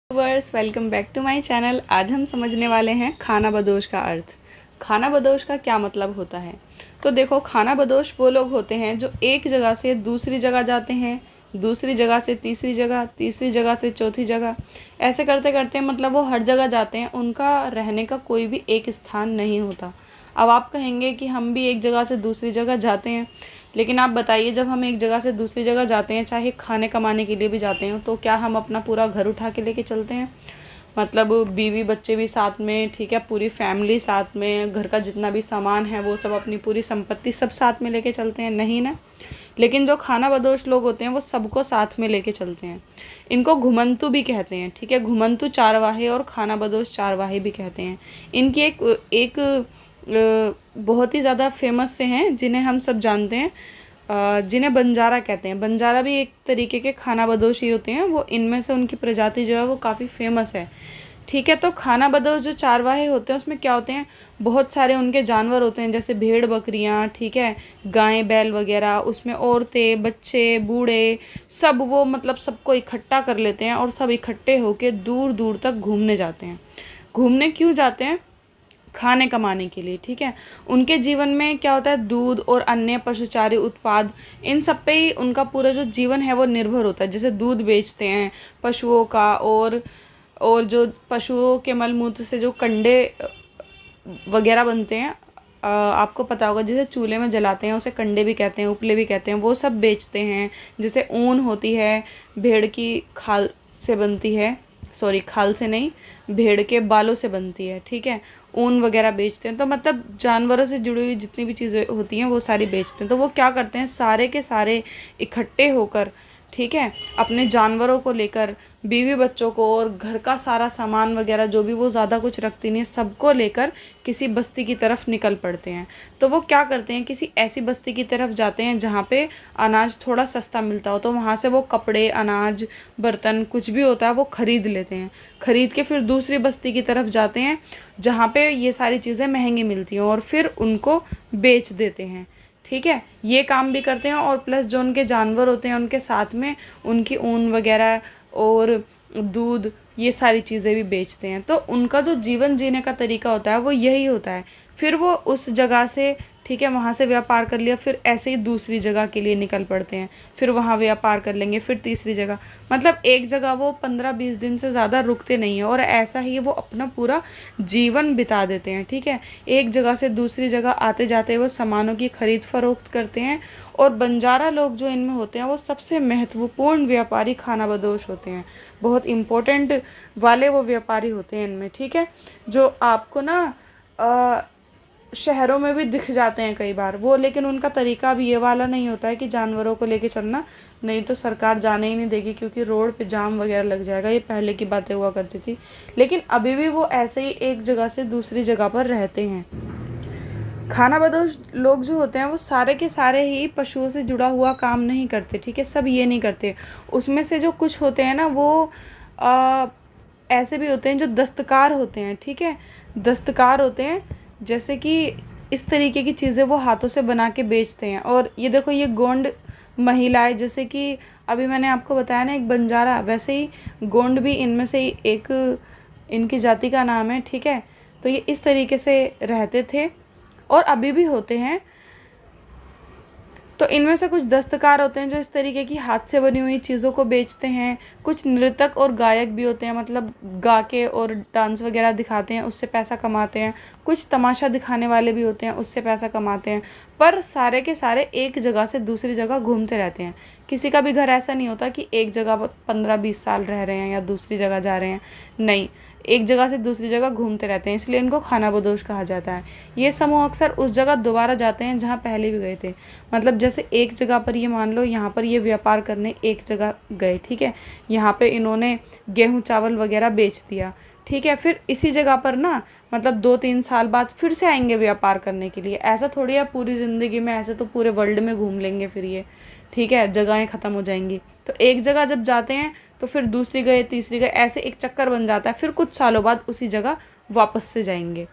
Viewers, welcome back to my channel. आज हम समझने वाले हैं खानाबदोश का अर्थ। खानाबदोश का क्या मतलब होता है। तो देखो, खानाबदोश वो लोग होते हैं जो एक जगह से दूसरी जगह जाते हैं, दूसरी जगह से तीसरी जगह, तीसरी जगह से चौथी जगह, ऐसे करते करते मतलब वो हर जगह जाते हैं। उनका रहने का कोई भी एक स्थान नहीं होता। अब आप कहेंगे कि हम भी एक जगह से दूसरी जगह जाते हैं, लेकिन आप बताइए, जब हम एक जगह से दूसरी जगह जाते हैं, चाहे खाने कमाने के लिए भी जाते हैं, तो क्या हम अपना पूरा घर उठा के लेके चलते हैं? मतलब बीवी बच्चे भी साथ में, ठीक है, पूरी फैमिली साथ में, घर का जितना भी सामान है वो सब, अपनी पूरी संपत्ति सब साथ में लेके चलते हैं? नहीं ना। लेकिन जो खानाबदोश लोग होते हैं वो सबको साथ में लेके चलते हैं। इनको घुमंतु भी कहते हैं, ठीक है। घुमंतु चारवाहे और खानाबदोश चारवाहे भी कहते हैं। इनकी एक बहुत ही ज़्यादा फेमस से हैं जिन्हें हम सब जानते हैं, जिन्हें बंजारा कहते हैं। बंजारा भी एक तरीके के खानाबदोश ही होते हैं। वो इनमें से उनकी प्रजाति जो है वो काफ़ी फेमस है, ठीक है। तो खानाबदोश जो चारवाहे होते हैं उसमें क्या होते हैं, बहुत सारे उनके जानवर होते हैं, जैसे भेड़ बकरियां, ठीक है, गाय बैल वगैरह। उसमें औरतें बच्चे बूढ़े सब वो मतलब सबको इकट्ठा कर लेते हैं और सब इकट्ठे होके दूर दूर तक घूमने जाते हैं। घूमने क्यों जाते हैं? खाने कमाने के लिए, ठीक है। उनके जीवन में क्या होता है, दूध और अन्य पशुचारी उत्पाद, इन सब पे ही उनका पूरा जो जीवन है वो निर्भर होता है। जैसे दूध बेचते हैं पशुओं का, और जो पशुओं के मलमूत्र से जो कंडे वगैरह बनते हैं, आपको पता होगा, जैसे चूल्हे में जलाते हैं उसे कंडे भी कहते हैं, उपले भी कहते हैं, वो सब बेचते हैं। जैसे ऊन होती है, भेड़ की खाल से बनती है, सॉरी खाल से नहीं, भेड़ के बालों से बनती है, ठीक है। ऊन वगैरह बेचते हैं। तो मतलब जानवरों से जुड़ी हुई जितनी भी चीज़ें होती हैं वो सारी बेचते हैं। तो वो क्या करते हैं, सारे के सारे इकट्ठे होकर, ठीक है, अपने जानवरों को लेकर, बीवी बच्चों को और घर का सारा सामान वगैरह जो भी वो ज़्यादा कुछ रखती नहीं है, सबको लेकर किसी बस्ती की तरफ निकल पड़ते हैं। तो वो क्या करते हैं, किसी ऐसी बस्ती की तरफ जाते हैं जहाँ पे अनाज थोड़ा सस्ता मिलता हो। तो वहाँ से वो कपड़े, अनाज, बर्तन, कुछ भी होता है वो ख़रीद लेते हैं। ख़रीद के फिर दूसरी बस्ती की तरफ जाते हैं जहाँ पे ये सारी चीज़ें महंगी मिलती हैं, और फिर उनको बेच देते हैं, ठीक है। ये काम भी करते हैं, और प्लस जो उनके जानवर होते हैं उनके साथ में उनकी ऊन वगैरह और दूध, ये सारी चीज़ें भी बेचते हैं। तो उनका जो जीवन जीने का तरीका होता है वो यही होता है। फिर वो उस जगह से, ठीक है, वहाँ से व्यापार कर लिया, फिर ऐसे ही दूसरी जगह के लिए निकल पड़ते हैं, फिर वहाँ व्यापार कर लेंगे, फिर तीसरी जगह। मतलब एक जगह वो 15-20 दिन से ज़्यादा रुकते नहीं हैं, और ऐसा ही वो अपना पूरा जीवन बिता देते हैं, ठीक है। एक जगह से दूसरी जगह आते जाते वो सामानों की खरीद फरोख्त करते हैं। और बंजारा लोग जो इनमें होते हैं वो सबसे महत्वपूर्ण व्यापारी खानाबदोश होते हैं। बहुत इम्पोर्टेंट वाले वो व्यापारी होते हैं इनमें, ठीक है, जो आपको ना शहरों में भी दिख जाते हैं कई बार वो। लेकिन उनका तरीका भी ये वाला नहीं होता है कि जानवरों को लेके चलना, नहीं तो सरकार जाने ही नहीं देगी, क्योंकि रोड पे जाम वगैरह लग जाएगा। ये पहले की बातें हुआ करती थी, लेकिन अभी भी वो ऐसे ही एक जगह से दूसरी जगह पर रहते हैं। खानाबदोश लोग जो होते हैं वो सारे के सारे ही पशुओं से जुड़ा हुआ काम नहीं करते, ठीक है, सब ये नहीं करते। उसमें से जो कुछ होते हैं ना वो ऐसे भी होते हैं जो दस्तकार होते हैं, ठीक है। दस्तकार होते हैं, जैसे कि इस तरीके की चीज़ें वो हाथों से बना के बेचते हैं। और ये देखो, ये गोंड महिलाएं, जैसे कि अभी मैंने आपको बताया ना एक बंजारा, वैसे ही गोंड भी इनमें से ही एक इनकी जाति का नाम है, ठीक है। तो ये इस तरीके से रहते थे और अभी भी होते हैं। तो इनमें से कुछ दस्तकार होते हैं जो इस तरीके की हाथ से बनी हुई चीज़ों को बेचते हैं। कुछ नृतक और गायक भी होते हैं, मतलब गा के और डांस वगैरह दिखाते हैं, उससे पैसा कमाते हैं। कुछ तमाशा दिखाने वाले भी होते हैं, उससे पैसा कमाते हैं। पर सारे के सारे एक जगह से दूसरी जगह घूमते रहते हैं। किसी का भी घर ऐसा नहीं होता कि एक जगह 15-20 साल रह रहे हैं या दूसरी जगह जा रहे हैं, नहीं, एक जगह से दूसरी जगह घूमते रहते हैं, इसलिए इनको खानाबदोश कहा जाता है। ये समूह अक्सर उस जगह दोबारा जाते हैं जहाँ पहले भी गए थे। मतलब जैसे एक जगह पर, ये मान लो यहाँ पर ये व्यापार करने एक जगह गए, ठीक है, यहाँ पे इन्होंने गेहूँ चावल वगैरह बेच दिया, ठीक है। फिर इसी जगह पर ना मतलब 2-3 साल बाद फिर से आएंगे व्यापार करने के लिए। ऐसा थोड़ी है पूरी ज़िंदगी में, ऐसे तो पूरे वर्ल्ड में घूम लेंगे फिर ये, ठीक है, जगहें ख़त्म हो जाएंगी। तो एक जगह जब जाते हैं तो फिर दूसरी गए, तीसरी गए, ऐसे एक चक्कर बन जाता है। फिर कुछ सालों बाद उसी जगह वापस से जाएंगे,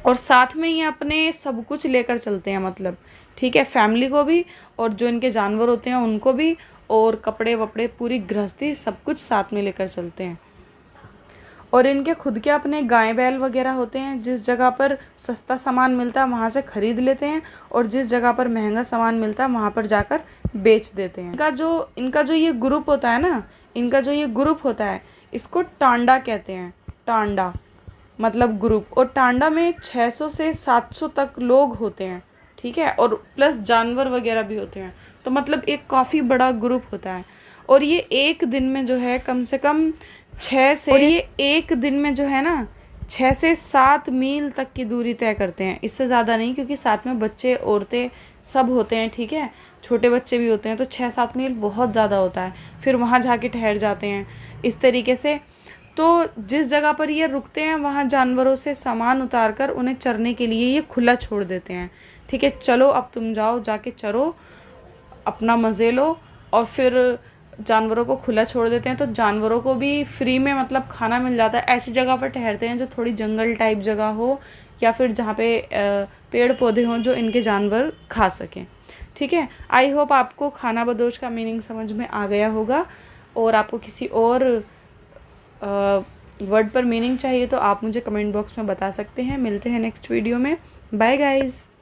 और साथ में ये अपने सब कुछ लेकर चलते हैं, मतलब ठीक है, फैमिली को भी और जो इनके जानवर होते हैं उनको भी, और कपड़े वपड़े पूरी गृहस्थी सब कुछ साथ में लेकर चलते हैं। और इनके खुद के अपने गाय बैल वगैरह होते हैं। जिस जगह पर सस्ता सामान मिलता है वहाँ से ख़रीद लेते हैं और जिस जगह पर महंगा सामान मिलता है वहाँ पर जाकर बेच देते हैं। इनका जो ये ग्रुप होता है ना, इनका जो ये ग्रुप होता है इसको टांडा कहते हैं। टांडा मतलब ग्रुप। और टांडा में 600 से 700 तक लोग होते हैं, ठीक है, और प्लस जानवर वगैरह भी होते हैं। तो मतलब एक काफ़ी बड़ा ग्रुप होता है। और ये एक दिन में जो है कम से कम 6 से 7 मील तक की दूरी तय करते हैं, इससे ज़्यादा नहीं, क्योंकि साथ में बच्चे औरतें सब होते हैं, ठीक है, छोटे बच्चे भी होते हैं। तो 6-7 मील बहुत ज़्यादा होता है। फिर वहाँ जाके ठहर जाते हैं इस तरीके से। तो जिस जगह पर ये रुकते हैं वहाँ जानवरों से सामान उतार कर उन्हें चरने के लिए ये खुला छोड़ देते हैं, ठीक है। चलो अब तुम जाओ, जाके चरो, अपना मज़े लो। और फिर जानवरों को खुला छोड़ देते हैं तो जानवरों को भी फ्री में मतलब खाना मिल जाता है। ऐसी जगह पर ठहरते हैं जो थोड़ी जंगल टाइप जगह हो या फिर जहाँ पे पेड़ पौधे हों जो इनके जानवर खा सकें, ठीक है। आई होप आपको खाना बदोश का मीनिंग समझ में आ गया होगा। और आपको किसी और वर्ड पर मीनिंग चाहिए तो आप मुझे कमेंट बॉक्स में बता सकते हैं। मिलते हैं नेक्स्ट वीडियो में। Bye guys.